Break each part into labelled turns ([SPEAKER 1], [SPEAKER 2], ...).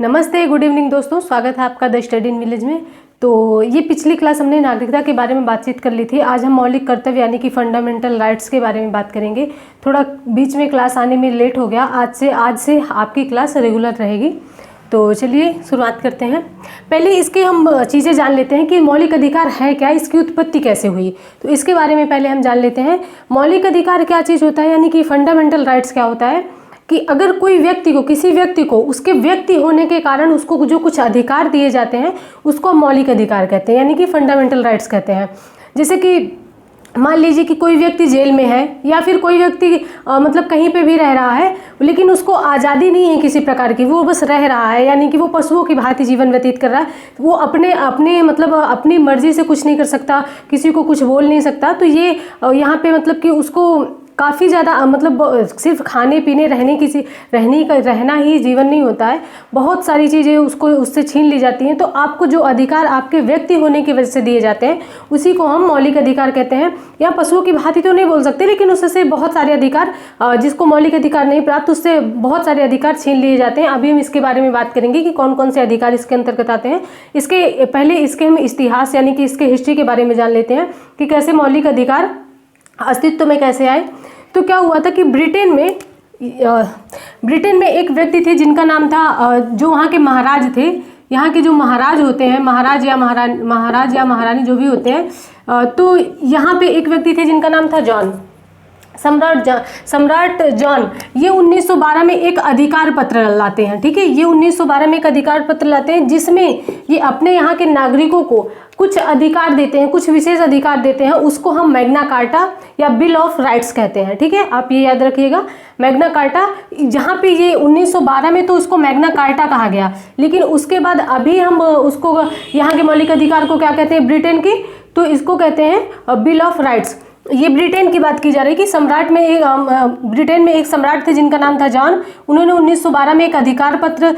[SPEAKER 1] नमस्ते, good evening दोस्तों, स्वागत है आपका द स्टडी इन विलेज में। तो ये पिछली क्लास हमने नागरिकता के बारे में बातचीत कर ली थी। आज हम मौलिक कर्तव्य यानी कि फंडामेंटल राइट्स के बारे में बात करेंगे। थोड़ा बीच में क्लास आने में लेट हो गया, आज से आपकी क्लास रेगुलर रहेगी। तो चलिए शुरुआत करते हैं। पहले इसके हम चीज़ें जान लेते हैं कि मौलिक अधिकार है क्या, इसकी उत्पत्ति कैसे हुई। तो इसके बारे में पहले हम जान लेते हैं मौलिक अधिकार क्या चीज़ होता है, यानी कि फंडामेंटल राइट्स क्या होता है। कि अगर कोई व्यक्ति को, किसी व्यक्ति को उसके व्यक्ति होने के कारण उसको जो कुछ अधिकार दिए जाते हैं उसको हम मौलिक अधिकार कहते हैं, यानी कि फंडामेंटल राइट्स कहते हैं। जैसे कि मान लीजिए कि कोई व्यक्ति जेल में है या फिर कोई व्यक्ति मतलब कहीं पे भी रह रहा है, लेकिन उसको आज़ादी नहीं है किसी प्रकार की, वो बस रह रहा है, यानी कि वो पशुओं की भांति जीवन व्यतीत कर रहा है। वो अपने मतलब अपनी मर्जी से कुछ नहीं कर सकता, किसी को कुछ बोल नहीं सकता। तो ये यहाँ पे मतलब कि उसको काफ़ी ज़्यादा मतलब सिर्फ खाने पीने रहना ही जीवन नहीं होता है, बहुत सारी चीज़ें उसको उससे छीन ली जाती हैं। तो आपको जो अधिकार आपके व्यक्ति होने की वजह से दिए जाते हैं उसी को हम मौलिक अधिकार कहते हैं। या पशुओं की भांति तो नहीं बोल सकते, लेकिन उससे बहुत सारे अधिकार, जिसको मौलिक अधिकार नहीं प्राप्त, उससे बहुत सारे अधिकार छीन लिए जाते हैं। अभी हम इसके बारे में बात करेंगे कि कौन कौन से अधिकार इसके अंतर्गत आते हैं। इसके पहले इसके हम इतिहास यानी कि इसके हिस्ट्री के बारे में जान लेते हैं कि कैसे मौलिक अधिकार अस्तित्व में कैसे आए। तो क्या हुआ था कि ब्रिटेन में एक व्यक्ति थे जिनका नाम था, जो वहाँ के महाराज थे, यहाँ के जो महाराज होते हैं, महाराज या महारानी जो भी होते हैं, तो यहाँ पे एक व्यक्ति थे जिनका नाम था जॉन, सम्राट जॉन। ये 1912 में एक अधिकार पत्र लाते हैं। ठीक है, ये 1912 में एक अधिकार पत्र लाते हैं जिसमें ये अपने यहाँ के नागरिकों को कुछ अधिकार देते हैं, कुछ विशेष अधिकार देते हैं। उसको हम मैग्ना कार्टा या बिल ऑफ राइट्स कहते हैं। ठीक है, आप ये याद रखिएगा, मैग्ना कार्टा। जहाँ पे ये 1912 में तो उसको मैग्ना कार्टा कहा गया, लेकिन उसके बाद अभी हम उसको यहाँ के मौलिक अधिकार को क्या कहते हैं, ब्रिटेन की, तो इसको कहते हैं बिल ऑफ राइट्स। ये ब्रिटेन की बात की जा रही है कि ब्रिटेन में एक सम्राट थे जिनका नाम था जॉन। उन्होंने 1912 में एक अधिकार पत्र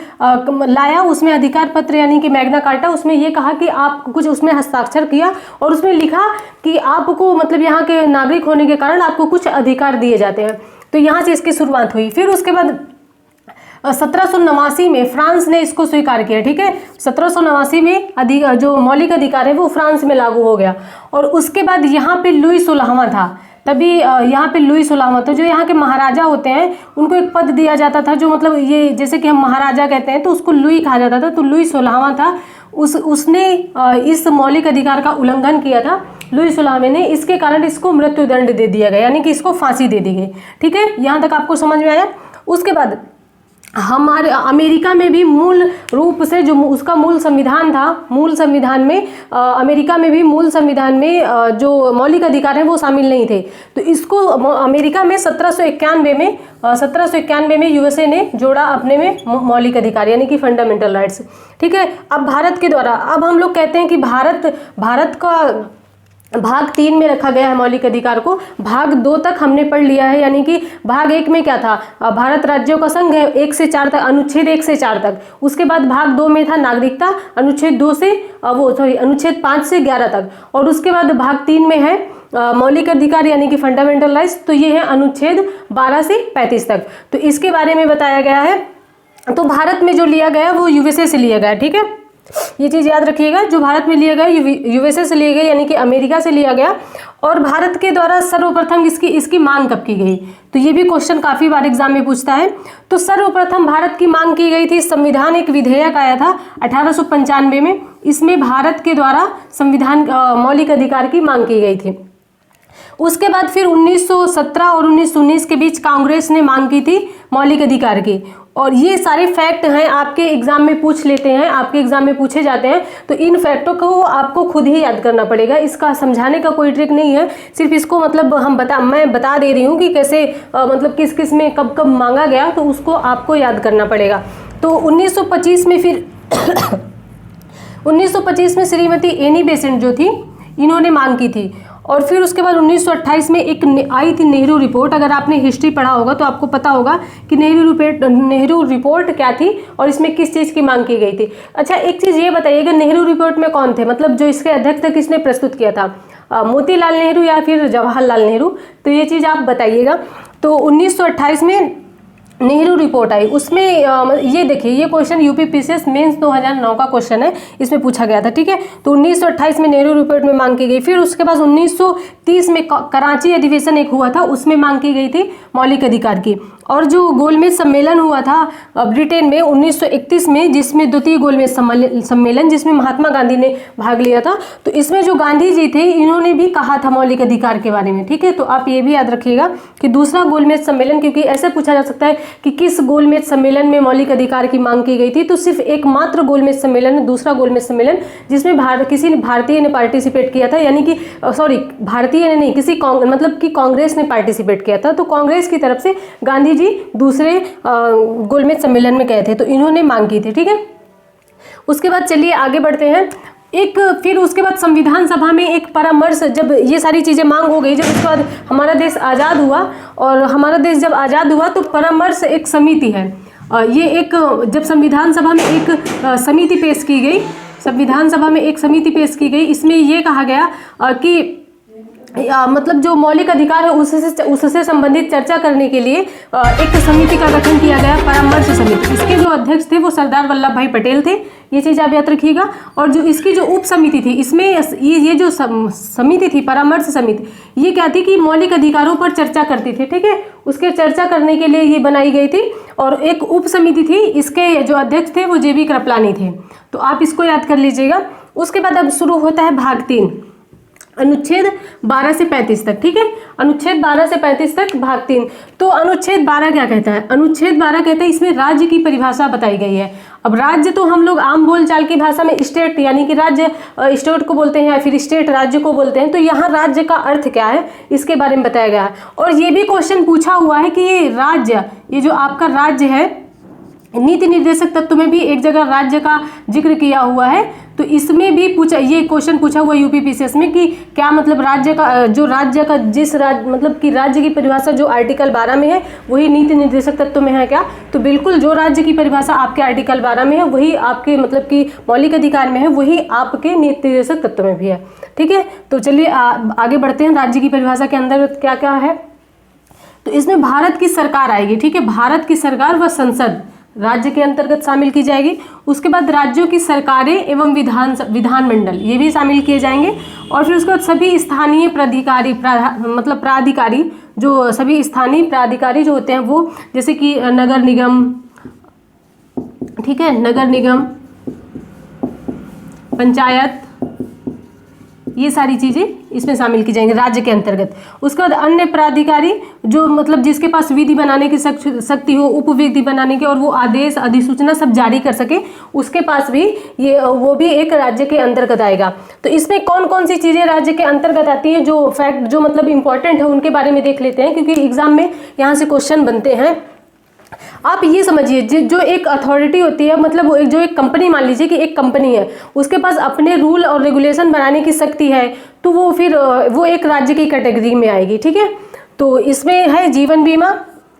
[SPEAKER 1] लाया। उसमें अधिकार पत्र यानी कि मैग्ना कार्टा, उसमें ये कहा कि आप कुछ, उसमें हस्ताक्षर किया और उसमें लिखा कि आपको मतलब यहाँ के नागरिक होने के कारण आपको कुछ अधिकार दिए जाते हैं। तो यहाँ से इसकी शुरुआत हुई। फिर उसके बाद 1789 में फ्रांस ने इसको स्वीकार किया। ठीक है, 1789 में जो मौलिक अधिकार है वो फ्रांस में लागू हो गया। और उसके बाद यहाँ पे लुई 16वां था, तभी यहाँ पे लुई 16वां था। जो यहाँ के महाराजा होते हैं उनको एक पद दिया जाता था, जो मतलब ये जैसे कि हम महाराजा कहते हैं तो उसको लुई कहा जाता था। तो लुई 16वां था, उसने इस मौलिक अधिकार का उल्लंघन किया था, लुई 16वें ने। इसके कारण इसको मृत्युदंड दे दिया गया, यानी कि इसको फांसी दे दी गई। ठीक है, यहाँ तक आपको समझ में आया। उसके बाद हमारे अमेरिका में भी मूल रूप से जो उसका मूल संविधान था, मूल संविधान में अमेरिका में भी मूल संविधान में जो मौलिक अधिकार हैं वो शामिल नहीं थे। तो इसको अमेरिका में 1791 में यूएसए ने जोड़ा अपने में मौलिक अधिकार यानी कि फंडामेंटल राइट्स। ठीक है, अब भारत के द्वारा, अब हम लोग कहते हैं कि भारत का भाग 3 में रखा गया है मौलिक अधिकार को। भाग 2 तक हमने पढ़ लिया है, यानी कि भाग 1 में क्या था, भारत राज्यों का संघ है, 1 से 4 तक, अनुच्छेद 1 से 4 तक। उसके बाद भाग 2 में था नागरिकता, अनुच्छेद अनुच्छेद 5 से 11 तक। और उसके बाद भाग 3 में है मौलिक अधिकार यानी कि फंडामेंटल राइट्स, तो ये है अनुच्छेद 12 से 35 तक। तो इसके बारे में बताया गया है। तो भारत में जो लिया गया वो यूएसए से लिया गया। ठीक है, ये चीज़ याद रखिएगा, जो भारत में लिया गया यूएसए से लिया गया, यानी कि अमेरिका से लिया गया। और भारत के द्वारा सर्वप्रथम इसकी मांग कब की गई, तो ये भी क्वेश्चन काफ़ी बार एग्जाम में पूछता है। तो सर्वप्रथम भारत की मांग की गई थी, संविधान एक विधेयक आया था 1895 में। इसमें भारत के द्वारा संविधान मौलिक अधिकार की मांग की गई थी। उसके बाद फिर 1917 और 1919 के बीच कांग्रेस ने मांग की थी मौलिक अधिकार की। और ये सारे फैक्ट हैं, आपके एग्जाम में पूछ लेते हैं, आपके एग्जाम में पूछे जाते हैं। तो इन फैक्टों को आपको खुद ही याद करना पड़ेगा, इसका समझाने का कोई ट्रिक नहीं है। सिर्फ इसको मतलब मैं बता दे रही हूँ कि कैसे मतलब किस किस में कब कब मांगा गया, तो उसको आपको याद करना पड़ेगा। तो 1925 में फिर 1925 में श्रीमती एनी बेसेंट जो थी, इन्होंने मांग की थी। और फिर उसके बाद 1928 में एक आई थी नेहरू रिपोर्ट। अगर आपने हिस्ट्री पढ़ा होगा तो आपको पता होगा कि नेहरू रिपोर्ट क्या थी और इसमें किस चीज़ की मांग की गई थी। अच्छा, एक चीज़ ये बताइएगा, नेहरू रिपोर्ट में कौन थे, मतलब जो इसके अध्यक्ष थे, किसने प्रस्तुत किया था, मोतीलाल नेहरू या फिर जवाहरलाल नेहरू, तो ये चीज़ आप बताइएगा। तो 1928 में नेहरू रिपोर्ट आई, उसमें ये देखिए, ये क्वेश्चन यूपीपीसीएस मेंस 2009 का क्वेश्चन है, इसमें पूछा गया था, ठीक है। तो 1928 में नेहरू रिपोर्ट में मांग की गई। फिर उसके बाद 1930 में कराची अधिवेशन एक हुआ था, उसमें मांग की गई थी मौलिक अधिकार की। और जो गोलमेज सम्मेलन हुआ था ब्रिटेन में 1931 में, जिसमें द्वितीय गोलमेज सम्मेलन, जिसमें महात्मा गांधी ने भाग लिया था, तो इसमें जो गांधी जी थे इन्होंने भी कहा था मौलिक अधिकार के बारे में, ठीक है। तो आप ये भी याद रखिएगा कि दूसरा गोलमेज सम्मेलन, क्योंकि ऐसे पूछा जा सकता है कि किस गोलमेज सम्मेलन में मौलिक अधिकार की मांग की गई थी, तो सिर्फ एकमात्र गोलमेज सम्मेलन है, दूसरा गोलमेज सम्मेलन, जिसमें किसी भारतीय ने पार्टिसिपेट किया था, यानी कि सॉरी, भारतीय ने नहीं, किसी मतलब कि कांग्रेस ने पार्टिसिपेट किया था। तो कांग्रेस की तरफ से गांधी जी दूसरे गोलमेज सम्मेलन में गए थे, तो इन्होंने मांग की थी, ठीक है। उसके बाद चलिए आगे बढ़ते हैं। फिर उसके बाद संविधान सभा में एक परामर्श, जब ये सारी चीज़ें मांग हो गई, जब उसके बाद हमारा देश आज़ाद हुआ, और हमारा देश जब आज़ाद हुआ तो परामर्श एक समिति है, ये एक, जब संविधान सभा में एक समिति पेश की गई, संविधान सभा में एक समिति पेश की गई, इसमें ये कहा गया कि मतलब जो मौलिक अधिकार है उससे संबंधित चर्चा करने के लिए एक समिति का गठन किया गया, परामर्श समिति। इसके जो अध्यक्ष थे वो सरदार वल्लभ भाई पटेल थे, ये चीज़ आप याद रखिएगा। और जो इसकी जो उप समिति थी, इसमें ये जो समिति थी, परामर्श समिति, ये क्या थी कि मौलिक अधिकारों पर चर्चा करती थी, ठीक है। उसके चर्चा करने के लिए ये बनाई गई थी। और एक उप समिति थी, इसके जो अध्यक्ष थे वो JB कृपलानी थे, तो आप इसको याद कर लीजिएगा। उसके बाद अब शुरू होता है भाग 3, अनुच्छेद 12 से 35 तक, ठीक है। अनुच्छेद 12 से 35 तक भाग 3। तो अनुच्छेद 12 क्या कहता है? अनुच्छेद 12 कहता है इसमें राज्य की परिभाषा बताई गई है। अब राज्य तो हम लोग आम बोलचाल की भाषा में स्टेट, यानी कि राज्य स्टेट को बोलते हैं, या फिर स्टेट राज्य को बोलते हैं। तो यहाँ राज्य का अर्थ क्या है, इसके बारे में बताया गया है। और ये भी क्वेश्चन पूछा हुआ है कि ये राज्य, ये जो आपका राज्य है, नीति निर्देशक तत्व में भी एक जगह राज्य का जिक्र किया हुआ है, तो इसमें भी पूछा, ये क्वेश्चन पूछा हुआ यूपीपीसीएस में कि क्या मतलब राज्य का, जो राज्य का जिस राज्य, मतलब कि राज्य की परिभाषा जो आर्टिकल 12 में है वही नीति निर्देशक तत्व में है क्या? तो बिल्कुल, जो राज्य की परिभाषा आपके आर्टिकल 12 में है वही आपके मतलब कि मौलिक अधिकार में है, वही आपके नीति निर्देशक तत्व में भी है, ठीक है। तो चलिए आगे बढ़ते हैं। राज्य की परिभाषा के अंदर क्या क्या है, तो इसमें भारत की सरकार आएगी, ठीक है। भारत की सरकार व संसद राज्य के अंतर्गत शामिल की जाएगी। उसके बाद राज्यों की सरकारें एवं विधानमंडल ये भी शामिल किए जाएंगे। और फिर उसके बाद सभी स्थानीय मतलब प्राधिकारी, जो सभी स्थानीय प्राधिकारी जो होते हैं वो, जैसे कि नगर निगम, ठीक है, नगर निगम, पंचायत, ये सारी चीज़ें इसमें शामिल की जाएंगी राज्य के अंतर्गत। उसके बाद अन्य प्राधिकारी, जो मतलब जिसके पास विधि बनाने की शक्ति हो, उपविधि बनाने की, और वो आदेश अधिसूचना सब जारी कर सके, उसके पास भी ये, वो भी एक राज्य के अंतर्गत आएगा। तो इसमें कौन कौन सी चीज़ें राज्य के अंतर्गत आती हैं, जो फैक्ट जो मतलब इंपॉर्टेंट है उनके बारे में देख लेते हैं, क्योंकि एग्जाम में यहाँ से क्वेश्चन बनते हैं। आप ये समझिए, जो एक अथॉरिटी होती है, मतलब जो एक कंपनी, मान लीजिए कि एक कंपनी है, उसके पास अपने रूल और रेगुलेशन बनाने की शक्ति है, तो वो फिर वो एक राज्य की कैटेगरी में आएगी, ठीक है। तो इसमें है जीवन बीमा,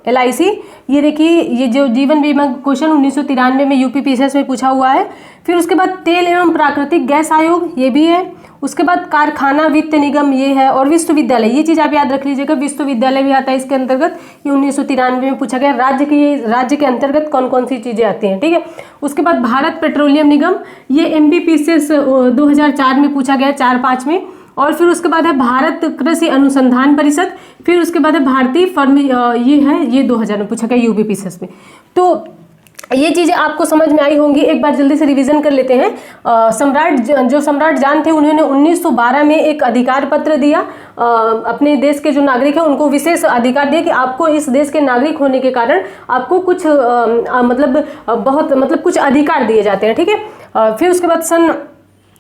[SPEAKER 1] LIC। ये देखिए, ये जो जीवन बीमा क्वेश्चन 1993 में यूपीपीसीएस में पूछा हुआ है। फिर उसके बाद तेल एवं प्राकृतिक गैस आयोग, ये भी है। उसके बाद कारखाना वित्त निगम, ये है। और विश्वविद्यालय, ये चीज़ आप याद रख लीजिएगा, विश्वविद्यालय भी आता है इसके अंतर्गत। ये 1993 में पूछा गया। राज्य के अंतर्गत कौन कौन सी चीज़ें आती हैं, ठीक है। उसके बाद भारत पेट्रोलियम निगम, ये MBPCS 2004 में पूछा गया, 4-5 में। और फिर उसके बाद है भारत कृषि अनुसंधान परिषद। फिर उसके बाद है भारतीय फर्म, ये है, ये 2000 में पूछा गया यूपीपीसीएस में। तो ये चीज़ें आपको समझ में आई होंगी। एक बार जल्दी से रिवीजन कर लेते हैं। सम्राट जान थे, उन्होंने 1912 में एक अधिकार पत्र दिया, अपने देश के जो नागरिक हैं उनको विशेष अधिकार दिया कि आपको इस देश के नागरिक होने के कारण आपको कुछ मतलब कुछ अधिकार दिए जाते हैं, ठीक है। फिर उसके बाद सन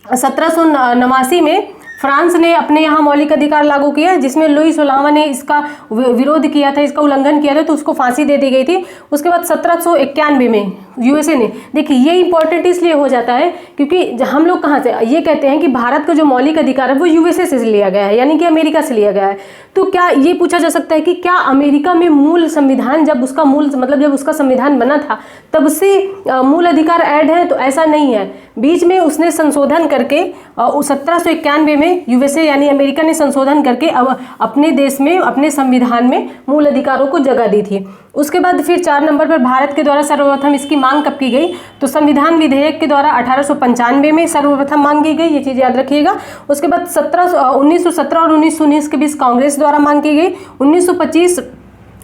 [SPEAKER 1] 1789 में फ्रांस ने अपने यहाँ मौलिक अधिकार लागू किया, जिसमें लुई सोलावा ने इसका विरोध किया था, इसका उल्लंघन किया था, तो उसको फांसी दे दी गई थी। उसके बाद 1791 में USA ने, देखिए ये इंपॉर्टेंट इसलिए हो जाता है क्योंकि हम लोग कहाँ से ये कहते हैं कि भारत का जो मौलिक अधिकार है वो USA से लिया गया है, यानी कि अमेरिका से लिया गया है। तो क्या ये पूछा जा सकता है कि क्या अमेरिका में मूल संविधान, जब उसका मूल मतलब जब उसका संविधान बना था तब से मूल अधिकार ऐड है? तो ऐसा नहीं है, बीच में उसने संशोधन करके 1791 में यूएसए यानी अमेरिका ने संशोधन करके अब अपने देश में, अपने संविधान में मूल अधिकारों को जगह दी थी। उसके बाद फिर 4 नंबर पर भारत के द्वारा सर्वप्रथम इसकी मांग कब की गई, तो संविधान विधेयक के द्वारा 1895 में सर्वप्रथम मांग की गई, ये चीज़ याद रखिएगा। उसके बाद 1917 और 1919 के बीच कांग्रेस द्वारा मांग की गई। 1925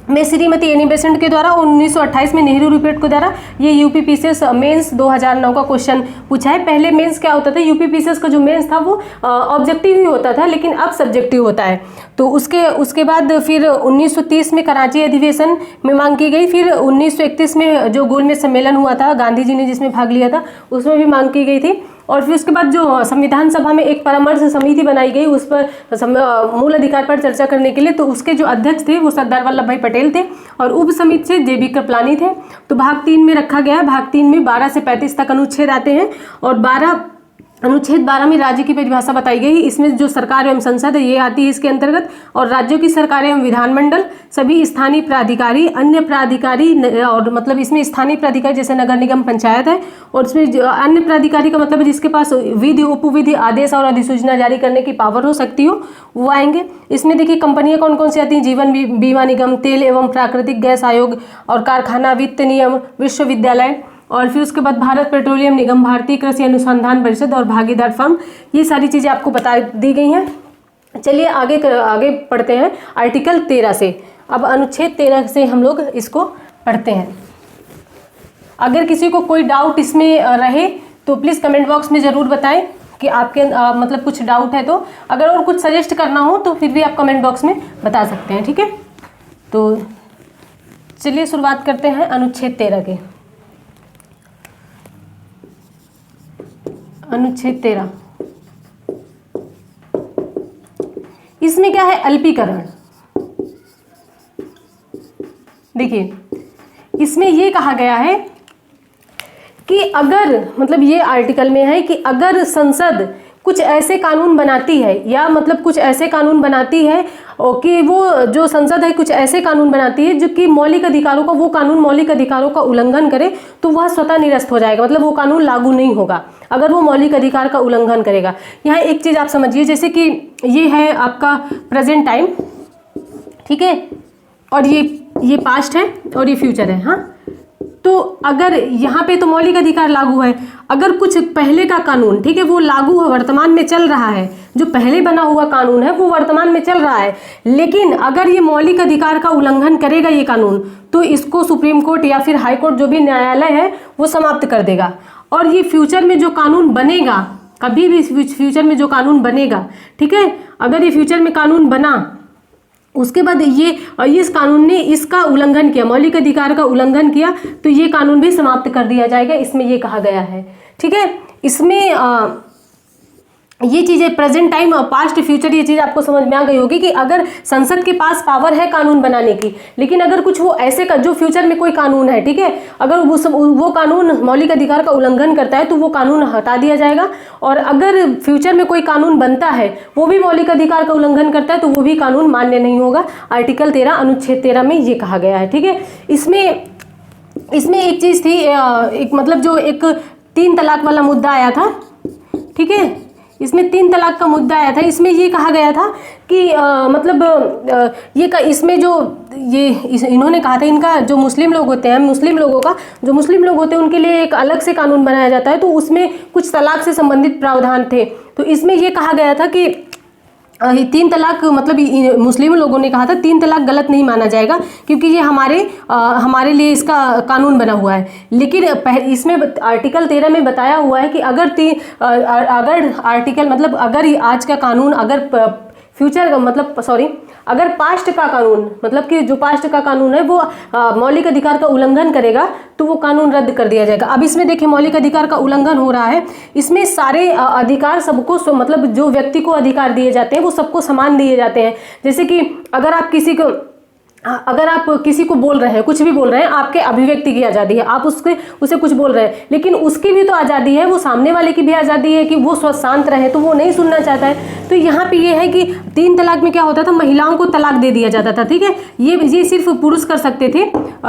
[SPEAKER 1] में श्रीमती एनी बेसेंट के द्वारा और 1928 में नेहरू रिपोर्ट के द्वारा ये यूपीपीसीएस मेंस 2009 का क्वेश्चन पूछा है। पहले मेंस क्या होता था, यूपीपीसीएस का जो मेंस था वो ऑब्जेक्टिव ही होता था, लेकिन अब सब्जेक्टिव होता है। तो उसके बाद फिर 1930 में कराची अधिवेशन में मांग की गई। फिर 1931 में जो गोलमेज सम्मेलन हुआ था, गांधी जी ने जिसमें भाग लिया था, उसमें भी मांग की गई थी। और फिर उसके बाद जो संविधान सभा में एक परामर्श समिति बनाई गई उस पर मूल अधिकार पर चर्चा करने के लिए, तो उसके जो अध्यक्ष थे वो सरदार वल्लभ भाई पटेल थे और उप समिति से जेबी कृपलानी थे। तो भाग 3 में रखा गया है। भाग 3 में 12 से 35 तक अनुच्छेद आते हैं और अनुच्छेद 12 में राज्य की परिभाषा बताई गई। इसमें जो सरकार एवं संसद है ये आती है इसके अंतर्गत, और राज्यों की सरकार एवं विधानमंडल, सभी स्थानीय प्राधिकारी, अन्य प्राधिकारी, और मतलब इसमें स्थानीय प्राधिकारी जैसे नगर निगम पंचायत है, और इसमें अन्य प्राधिकारी का मतलब जिसके पास विधि, उपविधि, आदेश और अधिसूचना जारी करने की पावर हो सकती हो वो आएंगे। इसमें देखिए कंपनियां कौन कौन सी आती हैं, जीवन बीमा निगम, तेल एवं प्राकृतिक गैस आयोग और कारखाना वित्त नियम, विश्वविद्यालय, और फिर उसके बाद भारत पेट्रोलियम निगम, भारतीय कृषि अनुसंधान परिषद और भागीदार फर्म। ये सारी चीज़ें आपको बता दी गई हैं। चलिए आगे पढ़ते हैं आर्टिकल 13 से। अब अनुच्छेद 13 से हम लोग इसको पढ़ते हैं। अगर किसी को कोई डाउट इसमें रहे तो प्लीज़ कमेंट बॉक्स में ज़रूर बताएं कि आपके मतलब कुछ डाउट है। तो अगर और कुछ सजेस्ट करना हो तो फिर भी आप कमेंट बॉक्स में बता सकते हैं, ठीक है। तो चलिए शुरुआत करते हैं अनुच्छेद 13 के। अनुच्छेद 13, इसमें क्या है, अल्पीकरण। देखिए इसमें ये कहा गया है कि अगर, मतलब ये आर्टिकल में है कि अगर संसद कुछ ऐसे कानून बनाती है, या मतलब कुछ ऐसे कानून बनाती है कि वो जो संसद है कुछ ऐसे कानून बनाती है जो कि मौलिक अधिकारों का, वो कानून मौलिक अधिकारों का उल्लंघन करे, तो वह स्वतः निरस्त हो जाएगा, मतलब वो कानून लागू नहीं होगा अगर वो मौलिक अधिकार का उल्लंघन करेगा। यहाँ एक चीज़ आप समझिए, जैसे कि ये है आपका प्रेजेंट टाइम, ठीक है, और ये पास्ट है और ये फ्यूचर है। हाँ, तो अगर यहाँ पे तो मौलिक अधिकार लागू है, अगर कुछ पहले का कानून, ठीक है, वो लागू है, वर्तमान में चल रहा है, जो पहले बना हुआ कानून है वो वर्तमान में चल रहा है, लेकिन अगर ये मौलिक अधिकार का उल्लंघन करेगा ये कानून, तो इसको सुप्रीम कोर्ट या फिर हाई कोर्ट, जो भी न्यायालय है, वो समाप्त कर देगा। और ये फ्यूचर में जो कानून बनेगा, कभी भी फ्यूचर में जो कानून बनेगा, ठीक है, अगर ये फ्यूचर में कानून बना, उसके बाद ये इस कानून ने इसका उल्लंघन किया, मौलिक अधिकार का उल्लंघन किया, तो ये कानून भी समाप्त कर दिया जाएगा, इसमें ये कहा गया है, ठीक है। इसमें ये चीज़ें प्रेजेंट टाइम और पास्ट फ्यूचर, ये चीज़ आपको समझ में आ गई होगी कि अगर संसद के पास पावर है कानून बनाने की, लेकिन अगर कुछ वो ऐसे का जो फ्यूचर में कोई कानून है, ठीक है, अगर वो कानून मौलिक अधिकार का उल्लंघन करता है तो वो कानून हटा दिया जाएगा, और अगर फ्यूचर में कोई कानून बनता है वो भी मौलिक अधिकार का उल्लंघन करता है तो वो भी कानून मान्य नहीं होगा। आर्टिकल 13 अनुच्छेद 13 में ये कहा गया है, ठीक है। इसमें एक चीज़ थी, एक मतलब जो एक 3 तलाक वाला मुद्दा आया था, ठीक है, इसमें 3 तलाक का मुद्दा आया था। इसमें ये कहा गया था कि इसमें जो इन्होंने कहा था, इनका जो मुस्लिम लोग होते हैं, मुस्लिम लोग होते हैं उनके लिए एक अलग से कानून बनाया जाता है, तो उसमें कुछ तलाक से संबंधित प्रावधान थे। तो इसमें ये कहा गया था कि 3 तलाक, मतलब मुस्लिम लोगों ने कहा था 3 तलाक गलत नहीं माना जाएगा, क्योंकि ये हमारे लिए इसका कानून बना हुआ है। लेकिन इसमें आर्टिकल 13 में बताया हुआ है कि अगर आर्टिकल, मतलब अगर आज का कानून, अगर फ्यूचर, मतलब सॉरी, अगर पास्ट का कानून, मतलब कि जो पास्ट का कानून है वो मौलिक अधिकार का उल्लंघन करेगा तो वो कानून रद्द कर दिया जाएगा। अब इसमें देखिए मौलिक अधिकार का उल्लंघन हो रहा है, इसमें सारे अधिकार सबको, मतलब जो व्यक्ति को अधिकार दिए जाते हैं वो सबको समान दिए जाते हैं। जैसे कि अगर आप किसी को अगर आप किसी को बोल रहे हैं, कुछ भी बोल रहे हैं, आपके अभिव्यक्ति की आज़ादी है, आप उसे कुछ बोल रहे हैं, लेकिन उसकी भी तो आज़ादी है, वो सामने वाले की भी आज़ादी है कि वो शांत रहे, तो वो नहीं सुनना चाहता है। तो यहाँ पे ये है कि 3 तलाक में क्या होता था, महिलाओं को तलाक दे दिया जाता था, ठीक है। ये सिर्फ पुरुष कर सकते थे,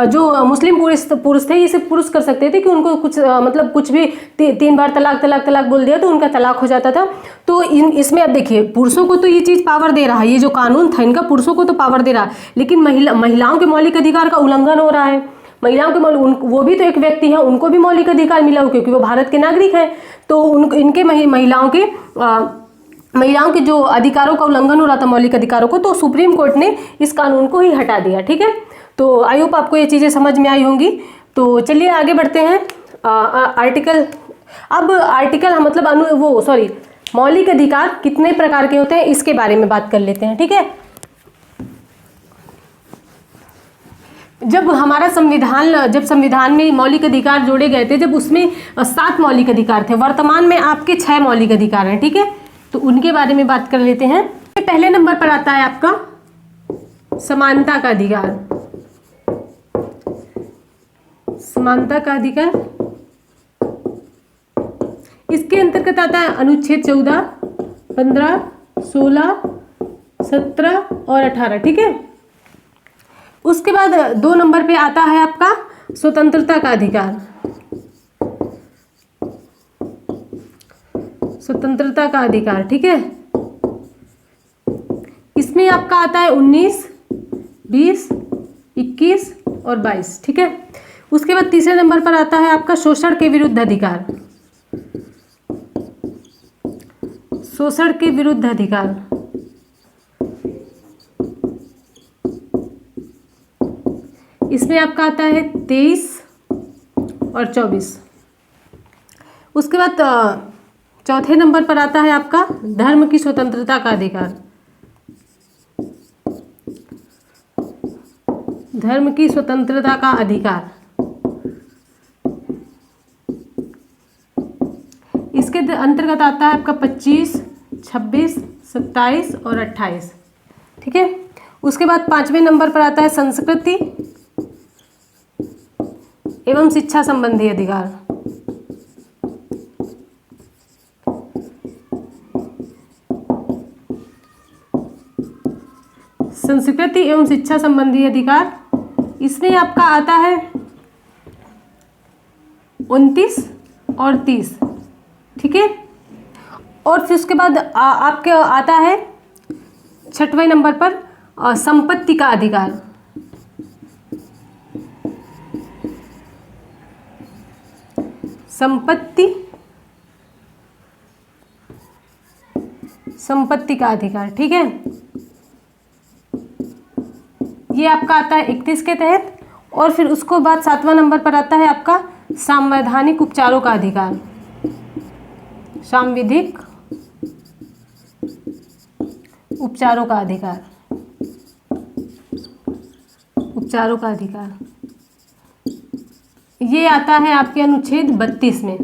[SPEAKER 1] जो मुस्लिम पुरुष थे, ये सिर्फ पुरुष कर सकते थे कि उनको कुछ मतलब कुछ भी 3 बार तलाक बोल दिया तो उनका तलाक हो जाता था। तो इसमें अब देखिए, पुरुषों को तो ये चीज़ पावर दे रहा है, ये जो कानून था इनका पुरुषों को तो पावर दे रहा है, लेकिन महिलाओं के मौलिक अधिकार का उल्लंघन हो रहा है। महिलाओं के वो भी तो एक व्यक्ति है, उनको भी मौलिक अधिकार मिला हो क्योंकि वो भारत के नागरिक हैं। तो इनके महिलाओं के जो अधिकारों का उल्लंघन हो रहा था, मौलिक अधिकारों को, तो सुप्रीम कोर्ट ने इस कानून को ही हटा दिया, ठीक है। तो आई होप आपको ये चीज़ें समझ में आई होंगी। तो चलिए आगे बढ़ते हैं। आर्टिकल मतलब मौलिक अधिकार कितने प्रकार के होते हैं इसके बारे में बात कर लेते हैं, ठीक है। जब संविधान में मौलिक अधिकार जोड़े गए थे, जब उसमें 7 मौलिक अधिकार थे, वर्तमान में आपके 6 मौलिक अधिकार हैं, ठीक है। तो उनके बारे में बात कर लेते हैं। पहले नंबर पर आता है आपका समानता का अधिकार। समानता का अधिकार, इसके अंतर्गत आता है अनुच्छेद 14, 15, 16, 17 और 18, ठीक है। उसके बाद 2 नंबर पे आता है आपका स्वतंत्रता का अधिकार। स्वतंत्रता का अधिकार, ठीक है। इसमें आपका आता है 19, 20, 21 और 22, ठीक है। उसके बाद तीसरे नंबर पर आता है आपका शोषण के विरुद्ध अधिकार। शोषण के विरुद्ध अधिकार, इसमें आपका आता है 23 और 24। उसके बाद चौथे नंबर पर आता है आपका धर्म की स्वतंत्रता का अधिकार। धर्म की स्वतंत्रता का अधिकार, इसके अंतर्गत आता है आपका 25, 26, 27 और 28, ठीक है। उसके बाद 5वें नंबर पर आता है संस्कृति एवं शिक्षा संबंधी अधिकार। संस्कृति एवं शिक्षा संबंधी अधिकार, इसमें आपका आता है 29 और 30, ठीक है। और फिर उसके बाद आपके आता है 6वें नंबर पर संपत्ति का अधिकार। संपत्ति का अधिकार, ठीक है। ये आपका आता है 31 के तहत। और फिर उसको बाद 7वां नंबर पर आता है आपका संवैधानिक उपचारों का अधिकार। सांविधिक उपचारों का अधिकार, उपचारों का अधिकार, ये आता है आपके अनुच्छेद 32 में,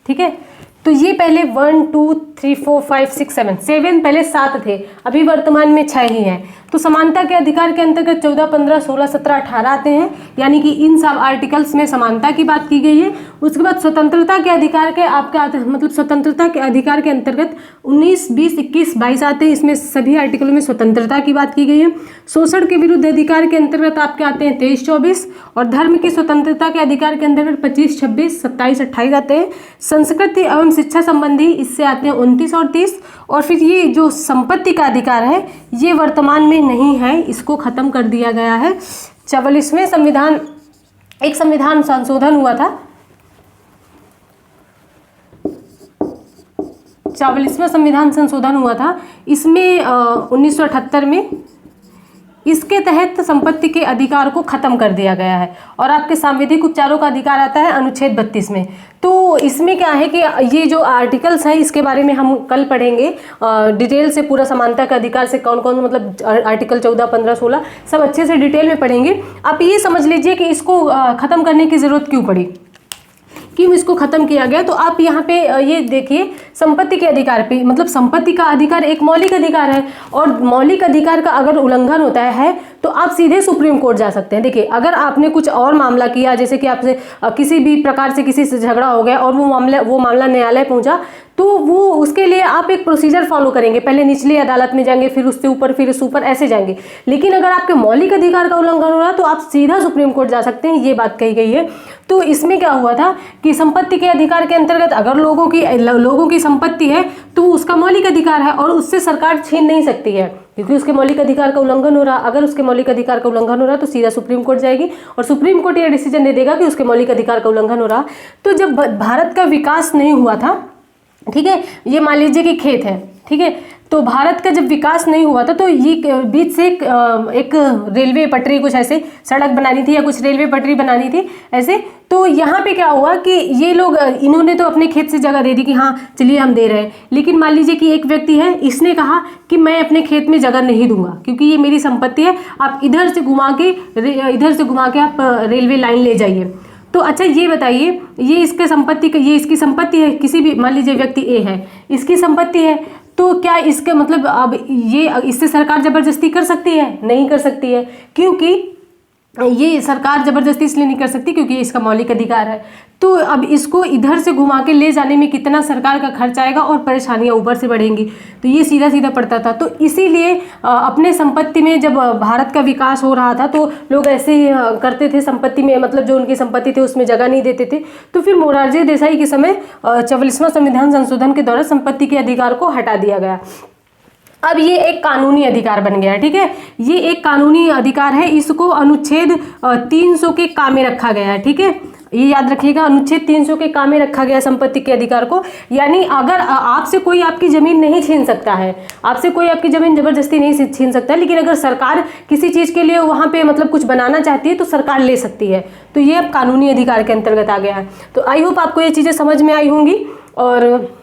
[SPEAKER 1] ठीक है। तो ये पहले 1, 2, 3, 4, 5, 6, 7 पहले 7 थे, अभी वर्तमान में 6 ही हैं। तो समानता के अधिकार के अंतर्गत 14, 15, 16, 17, 18 आते हैं, यानी कि इन सब आर्टिकल्स में समानता की बात की गई है। उसके बाद स्वतंत्रता के अधिकार के आपके मतलब स्वतंत्रता के अधिकार के अंतर्गत 19, 20, 21, 22 आते हैं, इसमें सभी आर्टिकलों में स्वतंत्रता की बात की गई है। शोषण के विरुद्ध अधिकार के अंतर्गत आपके आते हैं 23, 24 और धर्म की स्वतंत्रता के अधिकार के अंतर्गत 25, 26, 27, 28 आते हैं। संस्कृति एवं शिक्षा संबंधी इससे आते हैं 29 और 30। और फिर ये जो संपत्ति का अधिकार है ये वर्तमान में नहीं है, इसको खत्म कर दिया गया है। 44वें संविधान संशोधन हुआ था, 44वां संविधान संशोधन हुआ था, इसमें 1978 में इसके तहत संपत्ति के अधिकार को खत्म कर दिया गया है और आपके सांविधिक उपचारों का अधिकार आता है अनुच्छेद 32 में। तो इसमें क्या है कि ये जो आर्टिकल्स हैं इसके बारे में हम कल पढ़ेंगे डिटेल से, पूरा समानता के अधिकार से कौन कौन मतलब आर्टिकल 14, 15, 16 सब अच्छे से डिटेल में पढ़ेंगे। आप ये समझ लीजिए कि इसको ख़त्म करने की ज़रूरत क्यों पड़ी, क्यों इसको खत्म किया गया। तो आप यहाँ पे ये देखिए संपत्ति के अधिकार पे, मतलब संपत्ति का अधिकार एक मौलिक अधिकार है और मौलिक अधिकार का अगर उल्लंघन होता है तो आप सीधे सुप्रीम कोर्ट जा सकते हैं। देखिए, अगर आपने कुछ और मामला किया, जैसे कि आपसे किसी भी प्रकार से किसी से झगड़ा हो गया और वो मामला न्यायालय पहुंचा, तो वो उसके लिए आप एक प्रोसीजर फॉलो करेंगे, पहले निचली अदालत में जाएंगे, फिर उससे ऊपर, फिर उस ऊपर, ऐसे जाएंगे। लेकिन अगर आपके मौलिक अधिकार का उल्लंघन हो रहा है तो आप सीधा सुप्रीम कोर्ट जा सकते हैं, ये बात कही गई है। तो इसमें क्या हुआ था कि संपत्ति के अधिकार के अंतर्गत अगर लोगों की संपत्ति है तो उसका मौलिक अधिकार है और उससे सरकार छीन नहीं सकती है, क्योंकि उसके मौलिक अधिकार का उल्लंघन हो रहा। अगर उसके मौलिक अधिकार का उल्लंघन हो रहा तो सीधा सुप्रीम कोर्ट जाएगी और सुप्रीम कोर्ट ये डिसीजन दे देगा कि उसके मौलिक अधिकार का उल्लंघन हो रहा। तो जब भारत का विकास नहीं हुआ था, ठीक है, ये मान लीजिए कि खेत है, ठीक है, तो भारत का जब विकास नहीं हुआ था तो ये बीच से एक रेलवे पटरी, कुछ ऐसे सड़क बनानी थी या कुछ रेलवे पटरी बनानी थी ऐसे। तो यहाँ पे क्या हुआ कि ये लोग, इन्होंने तो अपने खेत से जगह दे दी कि हाँ चलिए हम दे रहे हैं, लेकिन मान लीजिए कि एक व्यक्ति है, इसने कहा कि मैं अपने खेत में जगह नहीं दूंगा क्योंकि ये मेरी संपत्ति है, आप इधर से घुमा के आप रेलवे लाइन ले जाइए। तो अच्छा ये बताइए, ये इसकी संपत्ति है, किसी भी मान लीजिए व्यक्ति ए है, इसकी संपत्ति है, तो क्या इसके मतलब अब ये इससे सरकार जबरदस्ती कर सकती है? नहीं कर सकती है, क्योंकि ये सरकार जबरदस्ती इसलिए नहीं कर सकती क्योंकि इसका मौलिक अधिकार है। तो अब इसको इधर से घुमा के ले जाने में कितना सरकार का खर्च आएगा और परेशानियां ऊपर से बढ़ेंगी, तो ये सीधा सीधा पड़ता था। तो इसीलिए अपने संपत्ति में जब भारत का विकास हो रहा था तो लोग ऐसे ही करते थे, संपत्ति में मतलब जो उनकी संपत्ति थी उसमें जगह नहीं देते थे। तो फिर मोरारजी देसाई के समय 44वां संविधान संशोधन के द्वारा संपत्ति के अधिकार को हटा दिया गया। अब ये एक कानूनी अधिकार बन गया, ठीक है, ये एक कानूनी अधिकार है, इसको अनुच्छेद 300 के का में रखा गया है, ठीक है, ये याद रखिएगा, अनुच्छेद 300 के का में रखा गया संपत्ति के अधिकार को। यानी अगर आपसे कोई आपकी जमीन नहीं छीन सकता है, आपसे कोई आपकी जमीन जबरदस्ती नहीं छीन सकता है, लेकिन अगर सरकार किसी चीज के लिए वहां पे मतलब कुछ बनाना चाहती है तो सरकार ले सकती है। तो ये अब कानूनी अधिकार के अंतर्गत आ गया है। तो आई होप आपको ये चीजें समझ में आई होंगी, और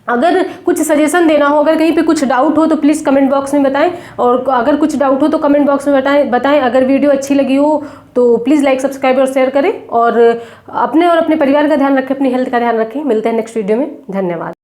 [SPEAKER 1] अगर कुछ सजेशन देना हो, अगर कहीं पे कुछ डाउट हो तो प्लीज़ कमेंट बॉक्स में बताएं, और अगर कुछ डाउट हो तो कमेंट बॉक्स में बताएं। अगर वीडियो अच्छी लगी हो तो प्लीज़ लाइक, सब्सक्राइब और शेयर करें, और अपने और अपने परिवार का ध्यान रखें, अपनी हेल्थ का ध्यान रखें। मिलते हैं नेक्स्ट वीडियो में, धन्यवाद।